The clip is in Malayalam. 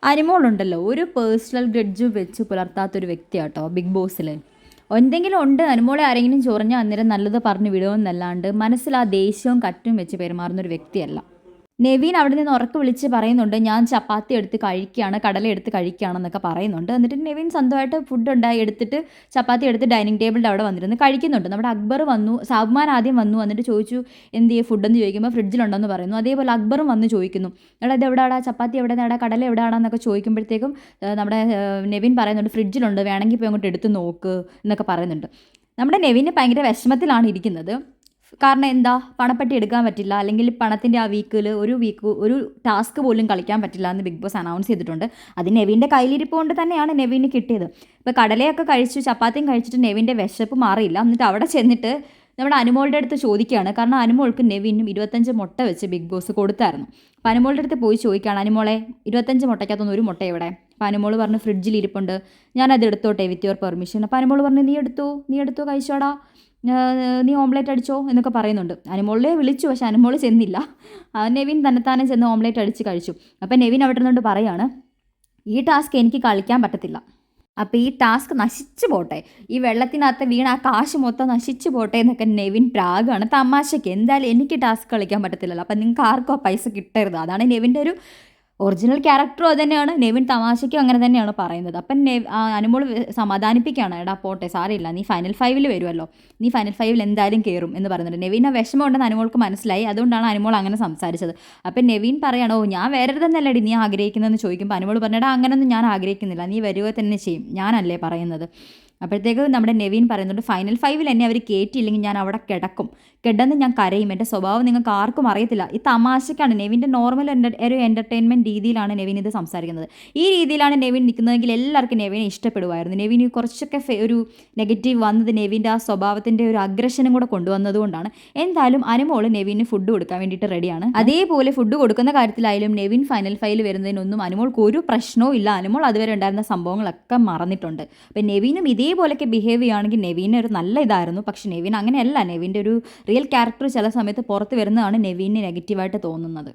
അനുമോളുണ്ടല്ലോ ഒരു പേഴ്സണൽ ഗ്രഡ്ജ് വെച്ച് പുലർത്താത്തൊരു വ്യക്തിയാട്ടോ ബിഗ് ബോസിൽ. എന്തെങ്കിലും ഉണ്ട് അനുമോളെ ആരെങ്കിലും ചൊറിഞ്ഞാൽ അന്നേരം നല്ലത് പറഞ്ഞു വിടുമെന്നല്ലാണ്ട് മനസ്സിൽ ആ ദേഷ്യവും കറ്റും വെച്ച് പെരുമാറുന്നൊരു വ്യക്തിയല്ല. നെവീൻ അവിടെ നിന്ന് ഉറക്കെ വിളിച്ച് പറയുന്നുണ്ട്, ഞാൻ ചപ്പാത്തി എടുത്ത് കഴിക്കുകയാണ്, കടല എടുത്ത് കഴിക്കുകയാണെന്നൊക്കെ പറയുന്നുണ്ട്. എന്നിട്ട് നെവീൻ സ്വന്തമായിട്ട് ഫുഡ് ഉണ്ടായി എടുത്തിട്ട് ചപ്പാത്തി എടുത്ത് ഡൈനിങ് ടേബിളിൻ്റെ അവിടെ വന്നിരുന്ന് കഴിക്കുന്നുണ്ട്. നമ്മുടെ അക്ബർ വന്നു, സാബ്മാൻ ആദ്യം വന്നു, എന്നിട്ട് ചോദിച്ചു എന്ത് ചെയ്യും ഫുഡെന്ന് ചോദിക്കുമ്പോൾ ഫ്രിഡ്ജിലുണ്ടെന്ന് പറയുന്നു. അതേപോലെ അക്ബറും വന്ന് ചോദിക്കുന്നു, എടാ ഇത് എവിടെയാടാ, ചപ്പാത്തി എവിടെയാടാ, കടല എവിടെയാണെന്നൊക്കെ ചോദിക്കുമ്പോഴത്തേക്കും നമ്മുടെ നെവിൻ പറയുന്നുണ്ട് ഫ്രിഡ്ജിലുണ്ട്, വേണമെങ്കിൽ പോയി അങ്ങോട്ട് എടുത്ത് നോക്ക് എന്നൊക്കെ പറയുന്നുണ്ട്. നമ്മുടെ നെവിന് ഭയങ്കര വിഷമത്തിലാണ് ഇരിക്കുന്നത്. കാരണം എന്താ, പണപ്പെട്ടി എടുക്കാൻ പറ്റില്ല, അല്ലെങ്കിൽ പണത്തിൻ്റെ ആ വീക്കിൽ ഒരു ടാസ്ക് പോലും കളിക്കാൻ പറ്റില്ല എന്ന് ബിഗ് ബോസ് അനൗൺസ് ചെയ്തിട്ടുണ്ട്. അത് നെവിൻ്റെ കയ്യിലിരിപ്പ് കൊണ്ട് തന്നെയാണ് നെവിന് കിട്ടിയത്. ഇപ്പോൾ കടലയൊക്കെ കഴിച്ചു, ചപ്പാത്തിയും കഴിച്ചിട്ട് നെവിൻ്റെ വിശപ്പ് മാറിയില്ല. എന്നിട്ട് അവിടെ ചെന്നിട്ട് നമ്മുടെ അനുമോളുടെ അടുത്ത് ചോദിക്കുകയാണ്. കാരണം അനുമോൾക്ക് നെവിനും 25 മുട്ട വെച്ച് ബിഗ് ബോസ് കൊടുത്തായിരുന്നു. അപ്പോൾ അനുമോളുടെ അടുത്ത് പോയി ചോദിക്കുകയാണ്, അനുമോളെ 25 മുട്ടയ്ക്കകത്തൊന്നും ഒരു മുട്ട എവിടെ? അപ്പോൾ അനുമോൾ പറഞ്ഞു ഫ്രിഡ്ജിൽ ഇരിപ്പുണ്ട്, ഞാനത് എടുത്തോട്ടെ വിത്ത് യുവർ പെർമിഷൻ. അപ്പോൾ അനുമോൾ പറഞ്ഞു നീ എടുത്തോ കഴിച്ചോടാ, നീ ഓംലേറ്റ് അടിച്ചോ എന്നൊക്കെ പറയുന്നുണ്ട്. അനുമോളെ വിളിച്ചു, പക്ഷെ അനുമോൾ ചെന്നില്ല. നെവിൻ തന്നെത്താനെ ചെന്ന് ഓംലേറ്റ് അടിച്ച് കഴിച്ചു. അപ്പം നെവിൻ അവിടെ നിന്നുകൊണ്ട് പറയാണ്, ഈ ടാസ്ക് എനിക്ക് കളിക്കാൻ പറ്റത്തില്ല, അപ്പോൾ ഈ ടാസ്ക് നശിച്ചു പോട്ടെ, ഈ വെള്ളത്തിനകത്ത് വീണ ആ കാശ് മൊത്തം നശിച്ചു പോട്ടെ എന്നൊക്കെ നെവിൻ പ്രാഗാണ്. തമാശയ്ക്ക് എന്തായാലും എനിക്ക് ടാസ്ക് കളിക്കാൻ പറ്റത്തില്ലല്ലോ, അപ്പം നിങ്ങൾക്ക് ആർക്കും ആ പൈസ കിട്ടരുത്. അതാണ് നെവിൻ്റെ ഒരു ഒറിജിനൽ ക്യാരക്ടറും അത് തന്നെയാണ്. നെവിൻ തമാശയ്ക്കും അങ്ങനെ തന്നെയാണ് പറയുന്നത്. അപ്പം അനുമോൾ സമാധാനിപ്പിക്കുകയാണ്, എടാ പോട്ടെ സാരമില്ല, നീ ഫൈനൽ 5 വരുമല്ലോ, നീ ഫൈനൽ 5 എന്തായാലും കയറും എന്ന് പറയുന്നുണ്ട്. നെവിൻ ആ വിഷമം ഉണ്ടെന്ന് അനുമോൾക്ക് മനസ്സിലായി, അതുകൊണ്ടാണ് അനുമോൾ അങ്ങനെ സംസാരിച്ചത്. അപ്പം നെവിൻ പറയണോ ഞാൻ വേറെ തന്നെയല്ലേടി നീ ആഗ്രഹിക്കുന്നതെന്ന് ചോദിക്കുമ്പോൾ അനുമോൾ പറഞ്ഞടാ അങ്ങനെയൊന്നും ഞാൻ ആഗ്രഹിക്കുന്നില്ല, നീ വരിക തന്നെ ചെയ്യും, ഞാനല്ലേ പറയുന്നത്. അപ്പോഴത്തേക്ക് നമ്മുടെ നെവിൻ പറയുന്നുണ്ട് ഫൈനൽ 5 എന്നെ അവർ കയറ്റിയില്ലെങ്കിൽ ഞാൻ അവിടെ കിടന്ന് ഞാൻ കരയും, എൻ്റെ സ്വഭാവം നിങ്ങൾക്ക് ആർക്കും അറിയത്തില്ല. ഈ തമാശക്കാണ് നെവിൻ്റെ നോർമൽ ഒരു എൻ്റർടൈൻമെൻറ്റ് രീതിയിലാണ് നെവിൻ ഇത് സംസാരിക്കുന്നത്. ഈ രീതിയിലാണ് നെവിൻ നിൽക്കുന്നതെങ്കിൽ എല്ലാവർക്കും നെവിനെ ഇഷ്ടപ്പെടുമായിരുന്നു. നെവിന് കുറച്ചൊക്കെ ഒരു നെഗറ്റീവ് വന്നത് നെവിൻ്റെ ആ സ്വഭാവത്തിൻ്റെ ഒരു അഗ്രഷനും കൂടെ കൊണ്ടുവന്നതുകൊണ്ടാണ്. എന്തായാലും അനുമോൾ നെവിന് ഫുഡ് കൊടുക്കാൻ വേണ്ടിയിട്ട് റെഡിയാണ്. അതേപോലെ ഫുഡ് കൊടുക്കുന്ന കാര്യത്തിലായാലും നെവിൻ ഫൈനൽ 5 വരുന്നതിനൊന്നും അനുമോൾക്ക് ഒരു പ്രശ്നവും ഇല്ല. അനുമോൾ അതുവരെ ഉണ്ടായിരുന്ന സംഭവങ്ങളൊക്കെ മറന്നിട്ടുണ്ട്. അപ്പം നെവിനും ഇതേപോലെയൊക്കെ ബിഹേവ് ചെയ്യുകയാണെങ്കിൽ നെവിന് ഒരു നല്ല ഇതായിരുന്നു. പക്ഷേ നെവിൻ അങ്ങനെയല്ല. നെവിൻ്റെ ഒരു റിയൽ ക്യാരക്ടർ ചില സമയത്ത് പുറത്ത് വരുന്നതാണ് നെവിന് നെഗറ്റീവായിട്ട് തോന്നുന്നത്.